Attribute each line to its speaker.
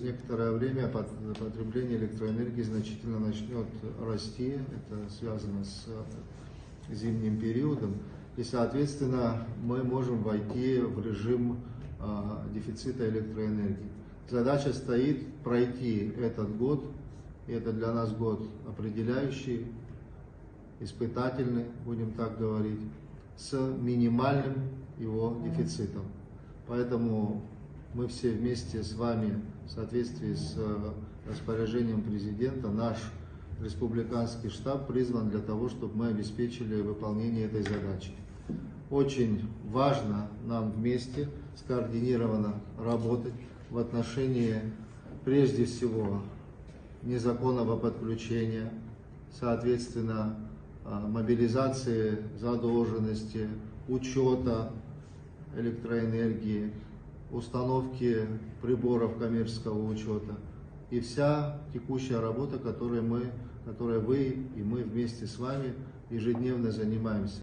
Speaker 1: Некоторое время потребление электроэнергии значительно начнет расти. Это связано с зимним периодом. И, соответственно, мы можем войти в режим дефицита электроэнергии. Задача стоит пройти этот год. И это для нас год определяющий, испытательный, будем так говорить, с минимальным его дефицитом. Поэтому мы все вместе с вами, в соответствии с распоряжением президента, наш республиканский штаб призван для того, чтобы мы обеспечили выполнение этой задачи. Очень важно нам вместе скоординированно работать в отношении, прежде всего, незаконного подключения, соответственно, мобилизации задолженности, учета электроэнергии, установки приборов коммерческого учета и вся текущая работа, которой вы и мы вместе с вами ежедневно занимаемся.